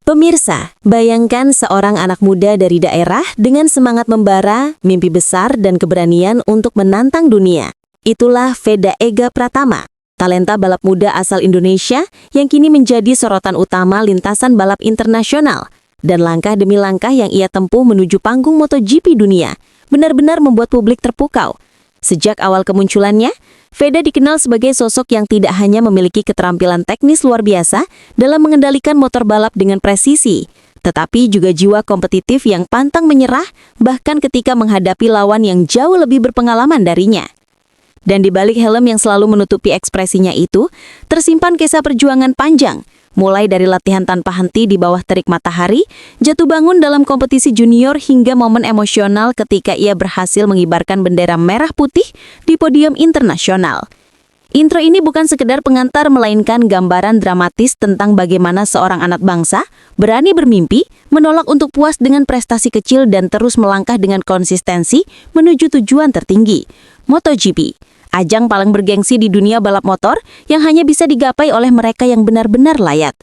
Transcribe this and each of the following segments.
Pemirsa, bayangkan seorang anak muda dari daerah dengan semangat membara, mimpi besar, dan keberanian untuk menantang dunia. Itulah Veda Ega Pratama, talenta balap muda asal Indonesia yang kini menjadi sorotan utama lintasan balap internasional. Dan langkah demi langkah yang ia tempuh menuju panggung MotoGP dunia benar-benar membuat publik terpukau. Sejak awal kemunculannya, Veda dikenal sebagai sosok yang tidak hanya memiliki keterampilan teknis luar biasa dalam mengendalikan motor balap dengan presisi, tetapi juga jiwa kompetitif yang pantang menyerah bahkan ketika menghadapi lawan yang jauh lebih berpengalaman darinya. Dan di balik helm yang selalu menutupi ekspresinya itu, tersimpan kisah perjuangan panjang, mulai dari latihan tanpa henti di bawah terik matahari, jatuh bangun dalam kompetisi junior hingga momen emosional ketika ia berhasil mengibarkan bendera merah putih di podium internasional. Intro ini bukan sekedar pengantar melainkan gambaran dramatis tentang bagaimana seorang anak bangsa berani bermimpi, menolak untuk puas dengan prestasi kecil dan terus melangkah dengan konsistensi menuju tujuan tertinggi, MotoGP. Ajang paling bergengsi di dunia balap motor yang hanya bisa digapai oleh mereka yang benar-benar layak.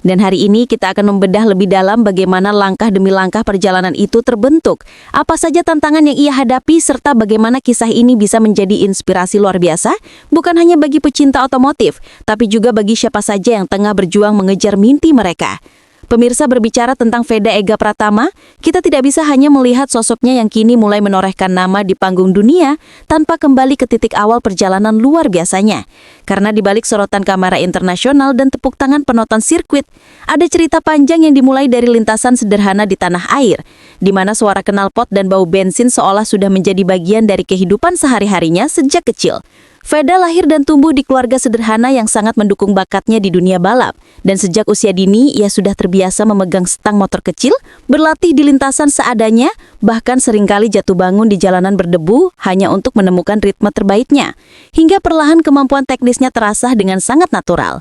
Dan hari ini kita akan membedah lebih dalam bagaimana langkah demi langkah perjalanan itu terbentuk, apa saja tantangan yang ia hadapi, serta bagaimana kisah ini bisa menjadi inspirasi luar biasa, bukan hanya bagi pecinta otomotif, tapi juga bagi siapa saja yang tengah berjuang mengejar mimpi mereka. Pemirsa, berbicara tentang Veda Ega Pratama, kita tidak bisa hanya melihat sosoknya yang kini mulai menorehkan nama di panggung dunia tanpa kembali ke titik awal perjalanan luar biasanya. Karena di balik sorotan kamera internasional dan tepuk tangan penonton sirkuit, ada cerita panjang yang dimulai dari lintasan sederhana di tanah air, di mana suara knalpot dan bau bensin seolah sudah menjadi bagian dari kehidupan sehari-harinya sejak kecil. Veda lahir dan tumbuh di keluarga sederhana yang sangat mendukung bakatnya di dunia balap. Dan sejak usia dini, ia sudah terbiasa memegang stang motor kecil, berlatih di lintasan seadanya, bahkan seringkali jatuh bangun di jalanan berdebu hanya untuk menemukan ritme terbaiknya. Hingga perlahan kemampuan teknisnya terasah dengan sangat natural.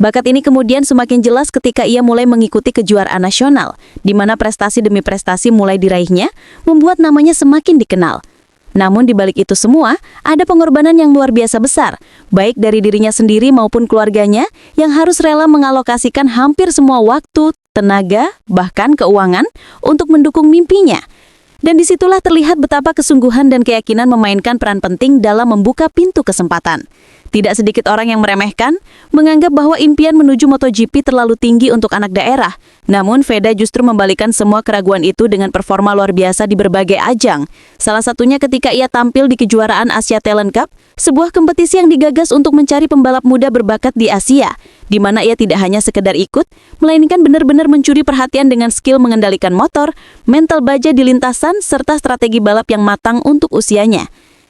Bakat ini kemudian semakin jelas ketika ia mulai mengikuti kejuaraan nasional, di mana prestasi demi prestasi mulai diraihnya, membuat namanya semakin dikenal. Namun di balik itu semua, ada pengorbanan yang luar biasa besar, baik dari dirinya sendiri maupun keluarganya, yang harus rela mengalokasikan hampir semua waktu, tenaga, bahkan keuangan untuk mendukung mimpinya. Dan disitulah terlihat betapa kesungguhan dan keyakinan memainkan peran penting dalam membuka pintu kesempatan. Tidak sedikit orang yang meremehkan, menganggap bahwa impian menuju MotoGP terlalu tinggi untuk anak daerah. Namun Veda justru membalikan semua keraguan itu dengan performa luar biasa di berbagai ajang. Salah satunya ketika ia tampil di kejuaraan Asia Talent Cup, sebuah kompetisi yang digagas untuk mencari pembalap muda berbakat di Asia, di mana ia tidak hanya sekedar ikut, melainkan benar-benar mencuri perhatian dengan skill mengendalikan motor, mental baja di lintasan, serta strategi balap yang matang untuk usianya.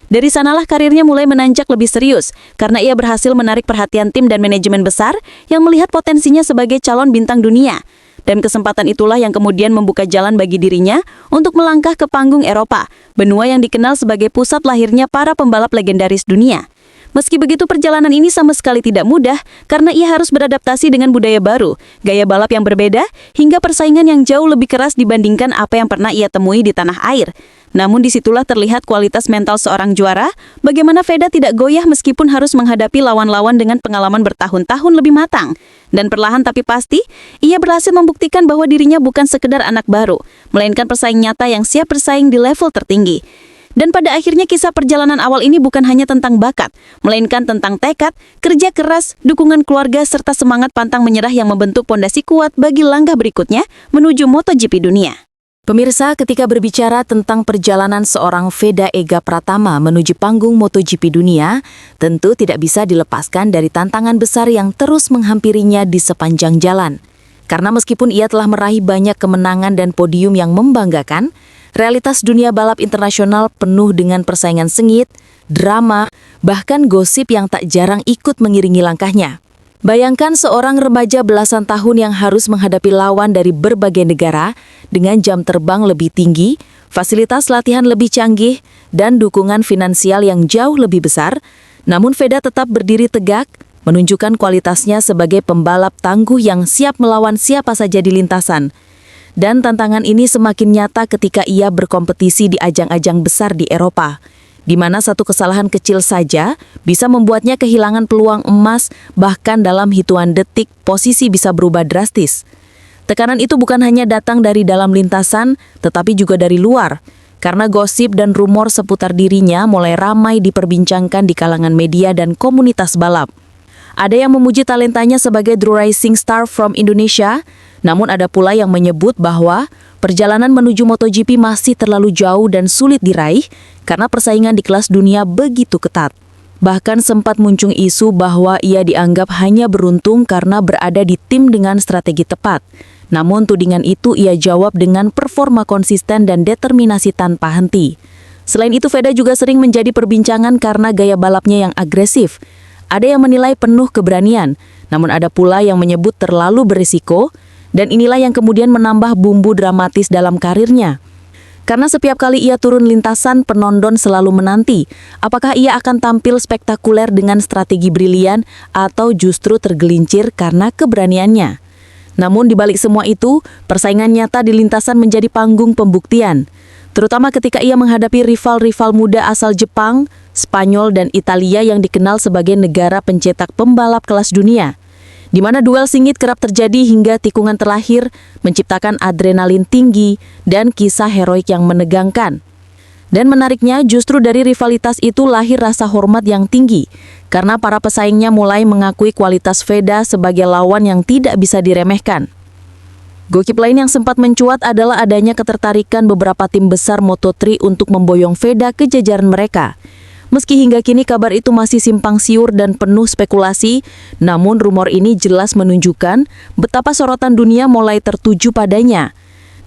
Dari sanalah karirnya mulai menanjak lebih serius, karena ia berhasil menarik perhatian tim dan manajemen besar yang melihat potensinya sebagai calon bintang dunia. Dan kesempatan itulah yang kemudian membuka jalan bagi dirinya untuk melangkah ke panggung Eropa, benua yang dikenal sebagai pusat lahirnya para pembalap legendaris dunia. Meski begitu, perjalanan ini sama sekali tidak mudah karena ia harus beradaptasi dengan budaya baru, gaya balap yang berbeda, hingga persaingan yang jauh lebih keras dibandingkan apa yang pernah ia temui di tanah air. Namun disitulah terlihat kualitas mental seorang juara, bagaimana Veda tidak goyah meskipun harus menghadapi lawan-lawan dengan pengalaman bertahun-tahun lebih matang. Dan perlahan tapi pasti, ia berhasil membuktikan bahwa dirinya bukan sekedar anak baru, melainkan pesaing nyata yang siap bersaing di level tertinggi. Dan pada akhirnya kisah perjalanan awal ini bukan hanya tentang bakat, melainkan tentang tekad, kerja keras, dukungan keluarga, serta semangat pantang menyerah yang membentuk pondasi kuat bagi langkah berikutnya menuju MotoGP dunia. Pemirsa, ketika berbicara tentang perjalanan seorang Veda Ega Pratama menuju panggung MotoGP dunia, tentu tidak bisa dilepaskan dari tantangan besar yang terus menghampirinya di sepanjang jalan. Karena meskipun ia telah meraih banyak kemenangan dan podium yang membanggakan, realitas dunia balap internasional penuh dengan persaingan sengit, drama, bahkan gosip yang tak jarang ikut mengiringi langkahnya. Bayangkan seorang remaja belasan tahun yang harus menghadapi lawan dari berbagai negara dengan jam terbang lebih tinggi, fasilitas latihan lebih canggih, dan dukungan finansial yang jauh lebih besar. Namun Veda tetap berdiri tegak, menunjukkan kualitasnya sebagai pembalap tangguh yang siap melawan siapa saja di lintasan. Dan tantangan ini semakin nyata ketika ia berkompetisi di ajang-ajang besar di Eropa, di mana satu kesalahan kecil saja bisa membuatnya kehilangan peluang emas, bahkan dalam hitungan detik posisi bisa berubah drastis. Tekanan itu bukan hanya datang dari dalam lintasan, tetapi juga dari luar, karena gosip dan rumor seputar dirinya mulai ramai diperbincangkan di kalangan media dan komunitas balap. Ada yang memuji talentanya sebagai The Rising Star from Indonesia, namun ada pula yang menyebut bahwa perjalanan menuju MotoGP masih terlalu jauh dan sulit diraih karena persaingan di kelas dunia begitu ketat. Bahkan sempat muncul isu bahwa ia dianggap hanya beruntung karena berada di tim dengan strategi tepat. Namun tudingan itu ia jawab dengan performa konsisten dan determinasi tanpa henti. Selain itu, Veda juga sering menjadi perbincangan karena gaya balapnya yang agresif. Ada yang menilai penuh keberanian, namun ada pula yang menyebut terlalu berisiko, dan inilah yang kemudian menambah bumbu dramatis dalam karirnya. Karena setiap kali ia turun lintasan, penonton selalu menanti apakah ia akan tampil spektakuler dengan strategi brilian atau justru tergelincir karena keberaniannya. Namun di balik semua itu, persaingan nyata di lintasan menjadi panggung pembuktian. Terutama ketika ia menghadapi rival-rival muda asal Jepang, Spanyol, dan Italia yang dikenal sebagai negara pencetak pembalap kelas dunia, di mana duel sengit kerap terjadi hingga tikungan terakhir menciptakan adrenalin tinggi dan kisah heroik yang menegangkan. Dan menariknya, justru dari rivalitas itu lahir rasa hormat yang tinggi, karena para pesaingnya mulai mengakui kualitas Veda sebagai lawan yang tidak bisa diremehkan. Gosip lain yang sempat mencuat adalah adanya ketertarikan beberapa tim besar Moto3 untuk memboyong Veda ke jajaran mereka. Meski hingga kini kabar itu masih simpang siur dan penuh spekulasi, namun rumor ini jelas menunjukkan betapa sorotan dunia mulai tertuju padanya.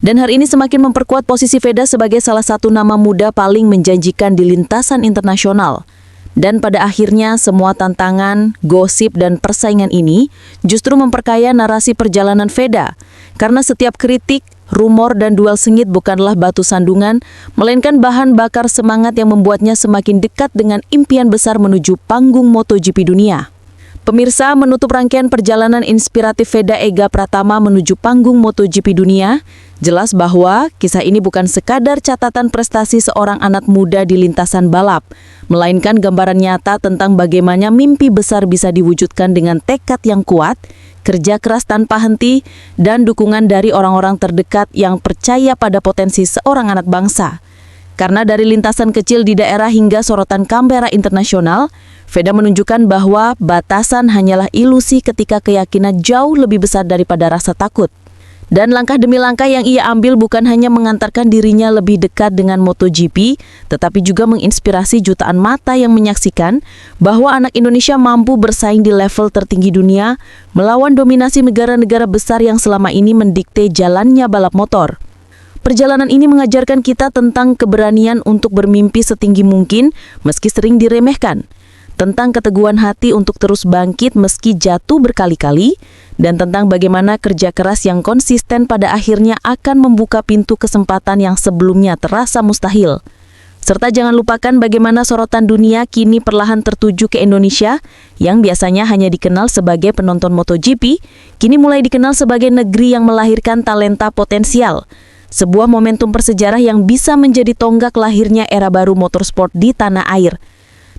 Dan hal ini semakin memperkuat posisi Veda sebagai salah satu nama muda paling menjanjikan di lintasan internasional. Dan pada akhirnya semua tantangan, gosip, dan persaingan ini justru memperkaya narasi perjalanan Veda. Karena setiap kritik, rumor, dan duel sengit bukanlah batu sandungan, melainkan bahan bakar semangat yang membuatnya semakin dekat dengan impian besar menuju panggung MotoGP dunia. Pemirsa, menutup rangkaian perjalanan inspiratif Veda Ega Pratama menuju panggung MotoGP dunia, jelas bahwa kisah ini bukan sekadar catatan prestasi seorang anak muda di lintasan balap, melainkan gambaran nyata tentang bagaimana mimpi besar bisa diwujudkan dengan tekad yang kuat, kerja keras tanpa henti, dan dukungan dari orang-orang terdekat yang percaya pada potensi seorang anak bangsa. Karena dari lintasan kecil di daerah hingga sorotan kamera internasional, Veda menunjukkan bahwa batasan hanyalah ilusi ketika keyakinan jauh lebih besar daripada rasa takut. Dan langkah demi langkah yang ia ambil bukan hanya mengantarkan dirinya lebih dekat dengan MotoGP, tetapi juga menginspirasi jutaan mata yang menyaksikan bahwa anak Indonesia mampu bersaing di level tertinggi dunia, melawan dominasi negara-negara besar yang selama ini mendikte jalannya balap motor. Perjalanan ini mengajarkan kita tentang keberanian untuk bermimpi setinggi mungkin meski sering diremehkan, tentang keteguhan hati untuk terus bangkit meski jatuh berkali-kali, dan tentang bagaimana kerja keras yang konsisten pada akhirnya akan membuka pintu kesempatan yang sebelumnya terasa mustahil. Serta jangan lupakan bagaimana sorotan dunia kini perlahan tertuju ke Indonesia, yang biasanya hanya dikenal sebagai penonton MotoGP, kini mulai dikenal sebagai negeri yang melahirkan talenta potensial. Sebuah momentum bersejarah yang bisa menjadi tonggak lahirnya era baru motorsport di tanah air.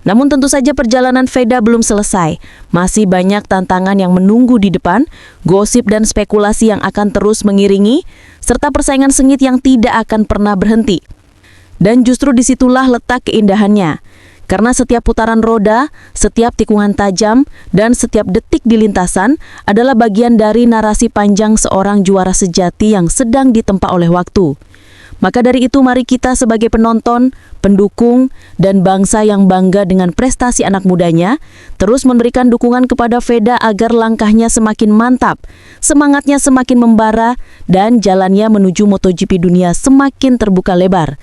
Namun tentu saja perjalanan Veda belum selesai. Masih banyak tantangan yang menunggu di depan, gosip dan spekulasi yang akan terus mengiringi, serta persaingan sengit yang tidak akan pernah berhenti. Dan justru disitulah letak keindahannya. Karena setiap putaran roda, setiap tikungan tajam, dan setiap detik di lintasan adalah bagian dari narasi panjang seorang juara sejati yang sedang ditempa oleh waktu. Maka dari itu mari kita sebagai penonton, pendukung, dan bangsa yang bangga dengan prestasi anak mudanya, terus memberikan dukungan kepada Veda agar langkahnya semakin mantap, semangatnya semakin membara, dan jalannya menuju MotoGP dunia semakin terbuka lebar.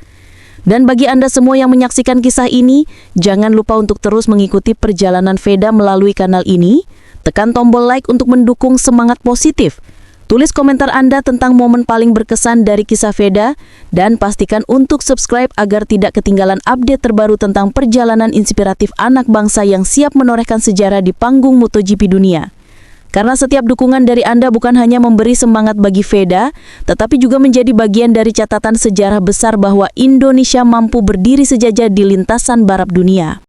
Dan bagi Anda semua yang menyaksikan kisah ini, jangan lupa untuk terus mengikuti perjalanan Veda melalui kanal ini, tekan tombol like untuk mendukung semangat positif. Tulis komentar Anda tentang momen paling berkesan dari kisah Veda, dan pastikan untuk subscribe agar tidak ketinggalan update terbaru tentang perjalanan inspiratif anak bangsa yang siap menorehkan sejarah di panggung MotoGP dunia. Karena setiap dukungan dari Anda bukan hanya memberi semangat bagi Veda, tetapi juga menjadi bagian dari catatan sejarah besar bahwa Indonesia mampu berdiri sejajar di lintasan balap dunia.